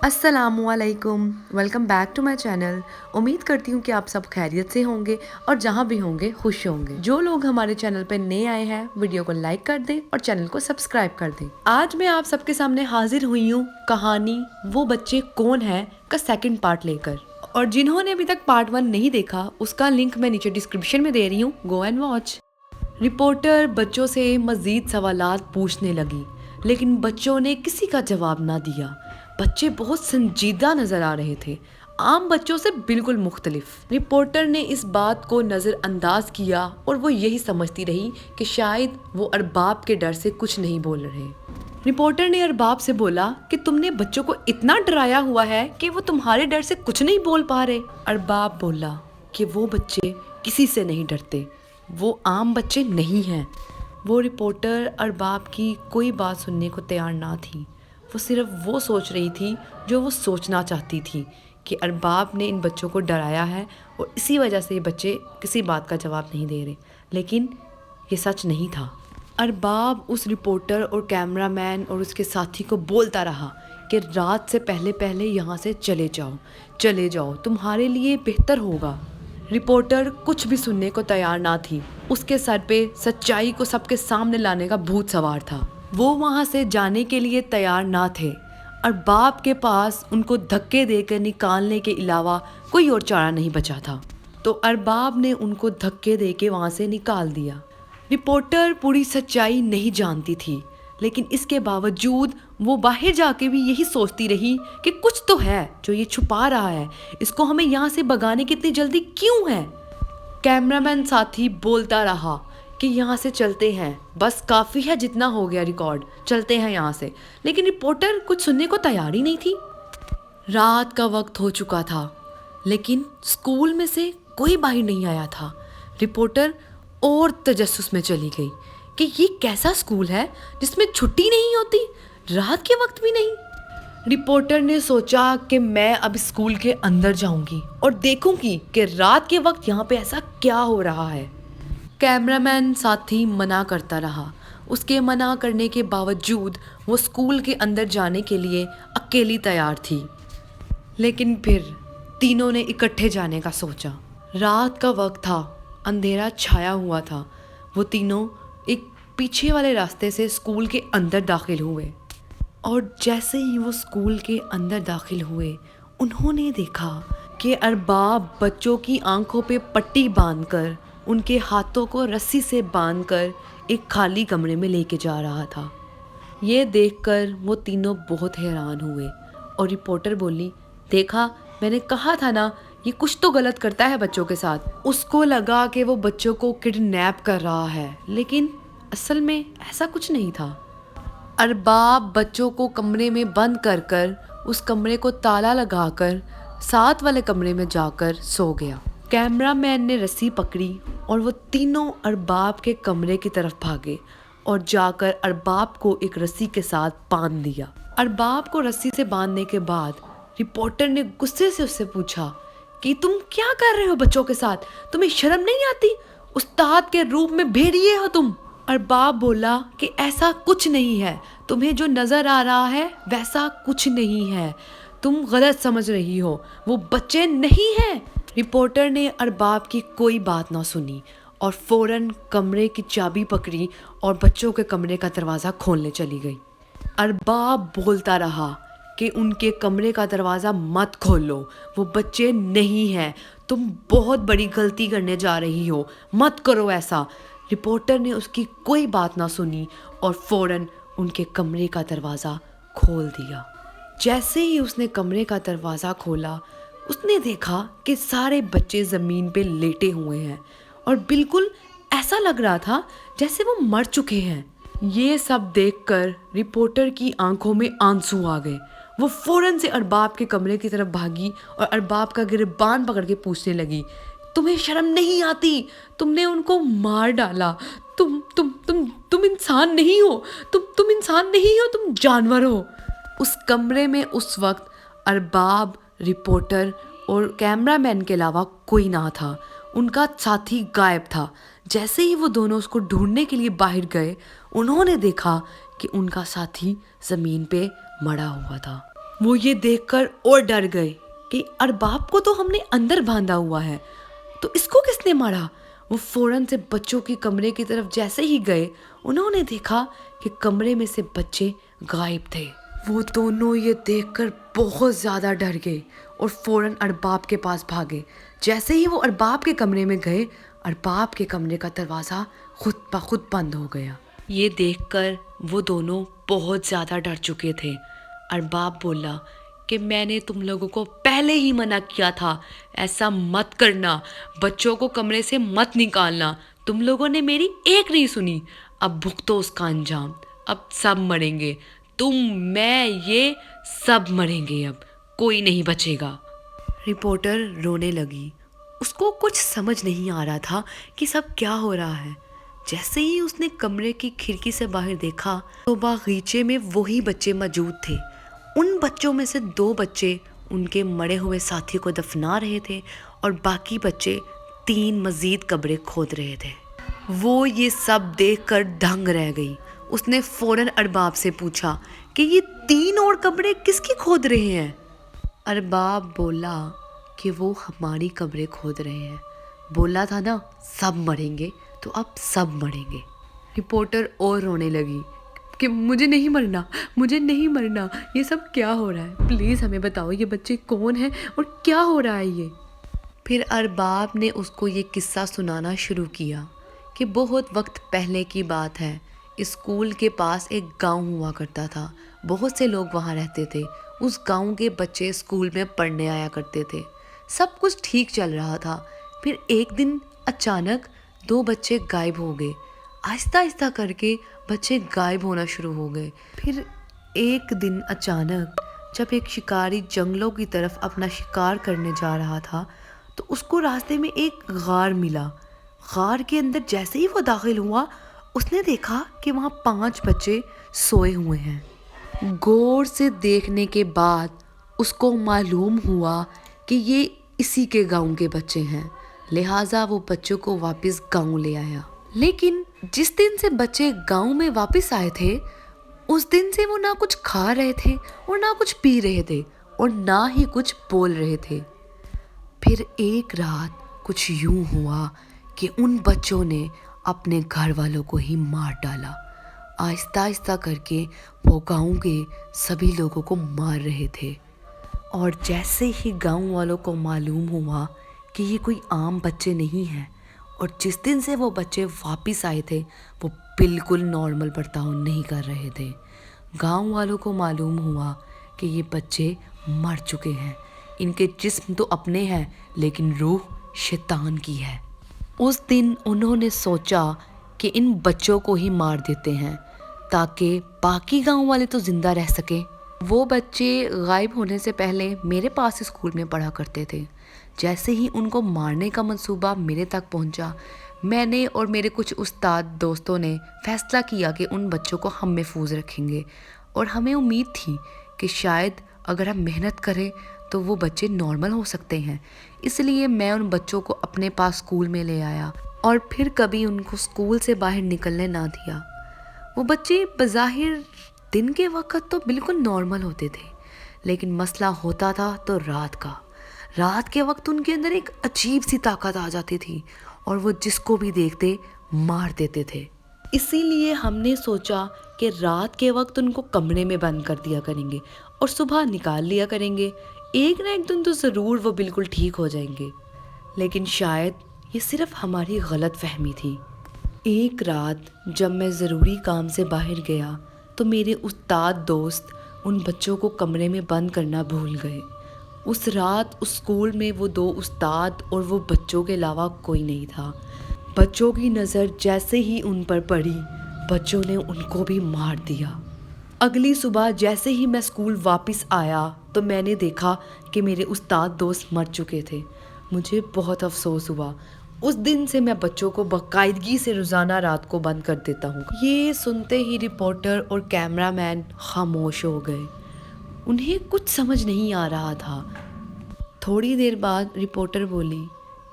अस्सलामुअलैकुम, welcome back to my channel. उम्मीद करती हूँ कि आप सब खैरियत से होंगे और जहाँ भी होंगे खुश होंगे। जो लोग हमारे चैनल पे नए आए हैं वीडियो को लाइक कर दें और चैनल को सब्सक्राइब कर दें। आज मैं आप सबके सामने हाजिर हुई हूँ कहानी वो बच्चे कौन है का सेकंड पार्ट लेकर। और जिन्होंने अभी तक पार्ट 1 नहीं देखा उसका लिंक मैं नीचे डिस्क्रिप्शन में दे रही हूँ, गो एंड वॉच। रिपोर्टर बच्चों से मजीद सवालात पूछने लगी लेकिन बच्चों ने किसी का जवाब ना दिया। बच्चे बहुत संजीदा नजर आ रहे थे, आम बच्चों से बिल्कुल मुख्तलिफ। रिपोर्टर ने इस बात को नज़रअंदाज किया और वो यही समझती रही कि शायद वो अरबाब के डर से कुछ नहीं बोल रहे। रिपोर्टर ने अरबाब से बोला कि तुमने बच्चों को इतना डराया हुआ है कि वो तुम्हारे डर से कुछ नहीं बोल पा रहे। अरबाब बोला कि वो बच्चे किसी से नहीं डरते, वो आम बच्चे नहीं हैं। वो रिपोर्टर अरबाब की कोई बात सुनने को तैयार ना थी। वो सिर्फ वो सोच रही थी जो वो सोचना चाहती थी कि अरबाब ने इन बच्चों को डराया है और इसी वजह से ये बच्चे किसी बात का जवाब नहीं दे रहे। लेकिन ये सच नहीं था। अरबाब उस रिपोर्टर और कैमरामैन और उसके साथी को बोलता रहा कि रात से पहले पहले यहाँ से चले जाओ, तुम्हारे लिए बेहतर होगा। रिपोर्टर कुछ भी सुनने को तैयार ना थी। उसके सर पे सच्चाई को सबके सामने लाने का भूत सवार था। वो वहाँ से जाने के लिए तैयार ना थे। अरबाब के पास उनको धक्के देकर निकालने के अलावा कोई और चारा नहीं बचा था, तो अरबाब ने उनको धक्के देके वहाँ से निकाल दिया। रिपोर्टर पूरी सच्चाई नहीं जानती थी, लेकिन इसके बावजूद वो बाहर जाके भी यही सोचती रही कि कुछ तो है जो ये छुपा रहा है, इसको हमें यहाँ से भगाने की इतनी जल्दी क्यों है। कैमरामैन साथी बोलता रहा कि यहाँ से चलते हैं, बस काफ़ी है जितना हो गया रिकॉर्ड, चलते हैं यहाँ से। लेकिन रिपोर्टर कुछ सुनने को तैयार ही नहीं थी। रात का वक्त हो चुका था लेकिन स्कूल में से कोई बाहर नहीं आया था। रिपोर्टर और तजस्सुस में चली गई कि ये कैसा स्कूल है जिसमें छुट्टी नहीं होती, रात के वक्त भी नहीं। रिपोर्टर ने सोचा कि मैं अब स्कूल के अंदर जाऊंगी और देखूंगी कि रात के वक्त यहाँ पे ऐसा क्या हो रहा है। कैमरामैन साथी मना करता रहा। उसके मना करने के बावजूद वो स्कूल के अंदर जाने के लिए अकेली तैयार थी। लेकिन फिर तीनों ने इकट्ठे जाने का सोचा। रात का वक्त था, अंधेरा छाया हुआ था। वो तीनों एक पीछे वाले रास्ते से स्कूल के अंदर दाखिल हुए और जैसे ही वो स्कूल के अंदर दाखिल हुए उन्होंने देखा कि अरबाब बच्चों की आंखों पे पट्टी बांधकर उनके हाथों को रस्सी से बांधकर एक खाली कमरे में लेके जा रहा था। ये देखकर वो तीनों बहुत हैरान हुए और रिपोर्टर बोली, देखा मैंने कहा था ना ये कुछ तो गलत करता है बच्चों के साथ। उसको लगा कि वो बच्चों को किडनैप कर रहा है, लेकिन असल में ऐसा कुछ नहीं था। अरबाब बच्चों को कमरे में बंद कर उस कमरे को ताला लगाकर साथ वाले कमरे में जाकर सो गया। कैमरामैन ने रस्सी पकड़ी और वो तीनों अरबाब के कमरे की तरफ भागे और जाकर अरबाब को एक रस्सी के साथ बांध दिया। अरबाब को रस्सी से बांधने के बाद रिपोर्टर ने गुस्से से उससे पूछा कि तुम क्या कर रहे हो बच्चों के साथ, तुम्हें शर्म नहीं आती, उस्ताद के रूप में भेड़िए हो तुम। अरबाब बोला कि ऐसा कुछ नहीं है, तुम्हें जो नज़र आ रहा है वैसा कुछ नहीं है, तुम गलत समझ रही हो, वो बच्चे नहीं हैं। रिपोर्टर ने अरबाब की कोई बात ना सुनी और फौरन कमरे की चाबी पकड़ी और बच्चों के कमरे का दरवाज़ा खोलने चली गई। अरबाब बोलता रहा कि उनके कमरे का दरवाज़ा मत खोलो, वो बच्चे नहीं हैं, तुम बहुत बड़ी गलती करने जा रही हो, मत करो ऐसा। रिपोर्टर ने उसकी कोई बात ना सुनी और फौरन उनके कमरे का दरवाज़ा खोल दिया। जैसे ही उसने कमरे का दरवाज़ा खोला उसने देखा कि सारे बच्चे ज़मीन पे लेटे हुए हैं और बिल्कुल ऐसा लग रहा था जैसे वो मर चुके हैं। ये सब देखकर रिपोर्टर की आंखों में आंसू आ गए। वो फौरन से अरबाब के कमरे की तरफ भागी और अरबाब का गिरबान पकड़ के पूछने लगी, तुम्हें शर्म नहीं आती, तुमने उनको मार डाला, तुम इंसान नहीं हो, तुम इंसान नहीं हो, तुम जानवर हो। उस कमरे में उस वक्त अरबाब, रिपोर्टर और कैमरामैन के अलावा कोई ना था। उनका साथी गायब था। जैसे ही वो दोनों उसको ढूंढने के लिए बाहर गए उन्होंने देखा कि उनका साथी ज़मीन पे मरा हुआ था। वो ये देखकर और डर गए कि अरबाब को तो हमने अंदर बांधा हुआ है, तो इसको किसने मारा। वो फौरन से बच्चों के कमरे की तरफ जैसे ही गए, उन्होंने देखा कि कमरे में से बच्चे गायब थे। वो दोनों ये देखकर बहुत ज़्यादा डर गए और फौरन अरबाब के पास भागे। जैसे ही वो अरबाब के कमरे में गए, अरबाब के कमरे का दरवाज़ा खुद ब खुद बंद हो गया। ये देखकर वो दोनों बहुत ज़्यादा डर चुके थे। अरबाब बोला कि मैंने तुम लोगों को पहले ही मना किया था, ऐसा मत करना, बच्चों को कमरे से मत निकालना। तुम लोगों ने मेरी एक नहीं सुनी, अब भुगतो उसका अंजाम। अब सब मरेंगे, तुम, मैं, ये सब मरेंगे, अब कोई नहीं बचेगा। रिपोर्टर रोने लगी। उसको कुछ समझ नहीं आ रहा था कि सब क्या हो रहा है। जैसे ही उसने कमरे की खिड़की से बाहर देखा तो बागीचे में वही बच्चे मौजूद थे। उन बच्चों में से 2 बच्चे उनके मरे हुए साथी को दफना रहे थे और बाकी बच्चे 3 मजीद कब्रें खोद रहे थे। वो ये सब देखकर दंग रह गई। उसने फौरन अरबाब से पूछा कि ये 3 और कब्रें किसकी खोद रहे हैं। अरबाब बोला कि वो हमारी कब्रें खोद रहे हैं। बोला था ना सब मरेंगे, तो अब सब मरेंगे। रिपोर्टर और रोने लगी कि मुझे नहीं मरना, मुझे नहीं मरना, ये सब क्या हो रहा है, प्लीज़ हमें बताओ ये बच्चे कौन हैं और क्या हो रहा है ये। फिर अरबाब ने उसको ये किस्सा सुनाना शुरू किया कि बहुत वक्त पहले की बात है। स्कूल के पास एक गांव हुआ करता था, बहुत से लोग वहाँ रहते थे। उस गांव के बच्चे स्कूल में पढ़ने आया करते थे, सब कुछ ठीक चल रहा था। फिर एक दिन अचानक 2 बच्चे गायब हो गए। आहिस्ता आहिस्ता करके बच्चे गायब होना शुरू हो गए। फिर एक दिन अचानक जब एक शिकारी जंगलों की तरफ अपना शिकार करने जा रहा था तो उसको रास्ते में एक गार मिला। गार के अंदर जैसे ही वो दाखिल हुआ, उसने देखा कि वहाँ 5 बच्चे सोए हुए हैं। गौर से देखने के बाद उसको मालूम हुआ कि ये इसी के गांव के बच्चे हैं। लिहाजा वो बच्चों को वापस गांव ले आया। लेकिन जिस दिन से बच्चे गांव में वापस आए थे, उस दिन से वो ना कुछ खा रहे थे और ना कुछ पी रहे थे और ना ही कुछ बोल रहे थे। फिर एक रात कुछ यूं हुआ कि उन बच्चों ने अपने घर वालों को ही मार डाला। आहिस्ता आहिस्ता करके वो गांव के सभी लोगों को मार रहे थे। और जैसे ही गांव वालों को मालूम हुआ कि ये कोई आम बच्चे नहीं हैं और जिस दिन से वो बच्चे वापस आए थे वो बिल्कुल नॉर्मल बर्ताव नहीं कर रहे थे, गांव वालों को मालूम हुआ कि ये बच्चे मर चुके हैं। इनके जिस्म तो अपने हैं लेकिन रूह शैतान की है। उस दिन उन्होंने सोचा कि इन बच्चों को ही मार देते हैं ताकि बाकी गांव वाले तो ज़िंदा रह सकें। वो बच्चे गायब होने से पहले मेरे पास स्कूल में पढ़ा करते थे। जैसे ही उनको मारने का मंसूबा मेरे तक पहुंचा, मैंने और मेरे कुछ उस्ताद दोस्तों ने फैसला किया कि उन बच्चों को हम महफूज रखेंगे और हमें उम्मीद थी कि शायद अगर हम मेहनत करें तो वो बच्चे नॉर्मल हो सकते हैं। इसलिए मैं उन बच्चों को अपने पास स्कूल में ले आया और फिर कभी उनको स्कूल से बाहर निकलने ना दिया। वो बच्चे बज़ाहिर दिन के वक्त तो बिल्कुल नॉर्मल होते थे, लेकिन मसला होता था तो रात का। रात के वक्त उनके अंदर एक अजीब सी ताकत आ जाती थी और वो जिसको भी देखते मार देते थे। इसीलिए हमने सोचा कि रात के वक्त उनको कमरे में बंद कर दिया करेंगे और सुबह निकाल लिया करेंगे। एक ना एक दिन तो ज़रूर वो बिल्कुल ठीक हो जाएंगे। लेकिन शायद ये सिर्फ हमारी गलत फहमी थी। एक रात जब मैं ज़रूरी काम से बाहर गया तो मेरे उस्ताद दोस्त उन बच्चों को कमरे में बंद करना भूल गए। उस रात उस स्कूल में वो 2 उस्ताद और वो बच्चों के अलावा कोई नहीं था। बच्चों की नज़र जैसे ही उन पर पड़ी, बच्चों ने उनको भी मार दिया। अगली सुबह जैसे ही मैं स्कूल वापस आया तो मैंने देखा कि मेरे उस्ताद दोस्त मर चुके थे। मुझे बहुत अफसोस हुआ। उस दिन से मैं बच्चों को बाकायदगी से रोज़ाना रात को बंद कर देता हूँ। ये सुनते ही रिपोर्टर और कैमरामैन खामोश हो गए। उन्हें कुछ समझ नहीं आ रहा था। थोड़ी देर बाद रिपोर्टर बोली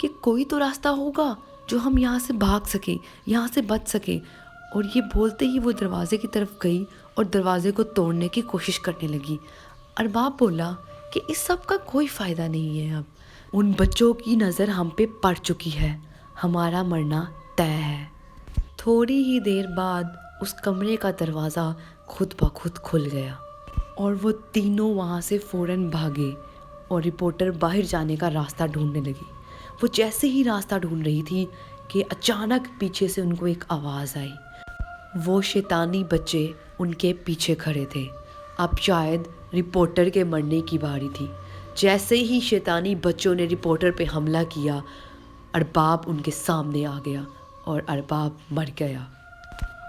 कि कोई तो रास्ता होगा जो हम यहाँ से भाग सकें, यहाँ से बच सकें। और ये बोलते ही वो दरवाजे की तरफ गई और दरवाजे को तोड़ने की कोशिश करने लगी। अरबाब बोला कि इस सब का कोई फ़ायदा नहीं है, अब उन बच्चों की नज़र हम पे पड़ चुकी है, हमारा मरना तय है। थोड़ी ही देर बाद उस कमरे का दरवाज़ा खुद ब खुद खुल गया और वो तीनों वहाँ से फ़ौरन भागे और रिपोर्टर बाहर जाने का रास्ता ढूंढने लगी। वो जैसे ही रास्ता ढूंढ रही थी कि अचानक पीछे से उनको एक आवाज़ आई। वो शैतानी बच्चे उनके पीछे खड़े थे। अब शायद रिपोर्टर के मरने की बारी थी। जैसे ही शैतानी बच्चों ने रिपोर्टर पे हमला किया, अरबाब उनके सामने आ गया और अरबाब मर गया।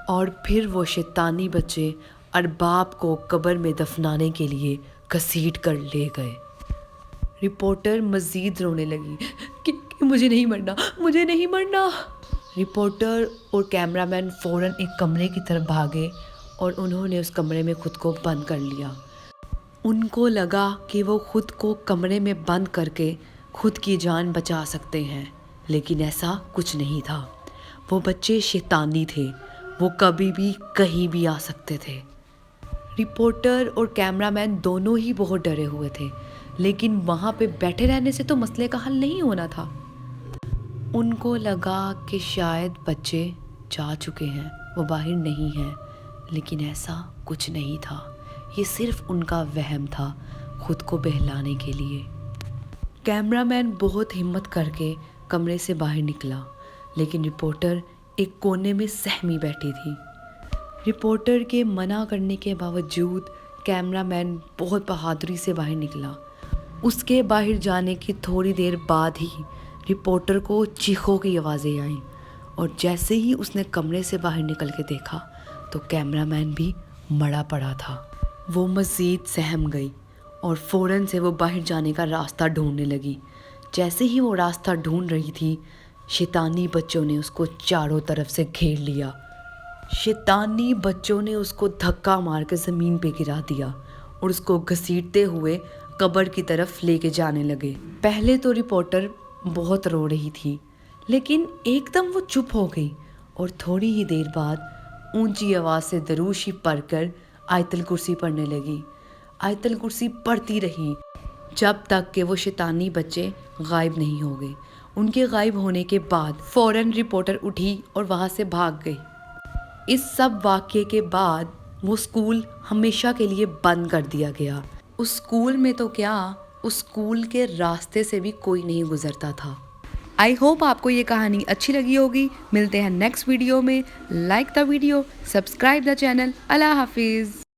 और फिर वो शैतानी बच्चे अरबाब को कब्र में दफनाने के लिए घसीट कर ले गए। रिपोर्टर मज़ीद रोने लगी कि मुझे नहीं मरना, मुझे नहीं मरना। रिपोर्टर और कैमरामैन फ़ौरन एक कमरे की तरफ भागे और उन्होंने उस कमरे में ख़ुद को बंद कर लिया। उनको लगा कि वो ख़ुद को कमरे में बंद करके खुद की जान बचा सकते हैं, लेकिन ऐसा कुछ नहीं था। वो बच्चे शैतानी थे, वो कभी भी कहीं भी आ सकते थे। रिपोर्टर और कैमरामैन दोनों ही बहुत डरे हुए थे, लेकिन वहाँ पे बैठे रहने से तो मसले का हल नहीं होना था। उनको लगा कि शायद बच्चे जा चुके हैं, वो बाहर नहीं हैं, लेकिन ऐसा कुछ नहीं था। ये सिर्फ उनका वहम था खुद को बहलाने के लिए। कैमरामैन बहुत हिम्मत करके कमरे से बाहर निकला, लेकिन रिपोर्टर एक कोने में सहमी बैठी थी। रिपोर्टर के मना करने के बावजूद कैमरामैन बहुत बहादुरी से बाहर निकला। उसके बाहर जाने की थोड़ी देर बाद ही रिपोर्टर को चीखों की आवाज़ें आईं और जैसे ही उसने कमरे से बाहर निकल के देखा तो कैमरामैन भी मरा पड़ा था। वो मज़ीद सहम गई और फ़ौरन से वो बाहर जाने का रास्ता ढूंढने लगी। जैसे ही वो रास्ता ढूंढ रही थी, शैतानी बच्चों ने उसको चारों तरफ से घेर लिया। शैतानी बच्चों ने उसको धक्का मार के ज़मीन पे गिरा दिया और उसको घसीटते हुए कब्र की तरफ लेके जाने लगे। पहले तो रिपोर्टर बहुत रो रही थी, लेकिन एकदम वो चुप हो गई और थोड़ी ही देर बाद ऊंची आवाज़ से दरूद शरीफ पढ़कर आयतल कुर्सी पढ़ने लगी। आयतल कुर्सी पढ़ती रही जब तक कि वो शैतानी बच्चे गायब नहीं हो गए। उनके गायब होने के बाद फ़ौरन रिपोर्टर उठी और वहाँ से भाग गई। इस सब वाक़ये के बाद वो स्कूल हमेशा के लिए बंद कर दिया गया। उस स्कूल में तो क्या, उस स्कूल के रास्ते से भी कोई नहीं गुजरता था। आई होप आपको ये कहानी अच्छी लगी होगी। मिलते हैं नेक्स्ट वीडियो में। Like the video, subscribe the channel. Allah हाफिज़।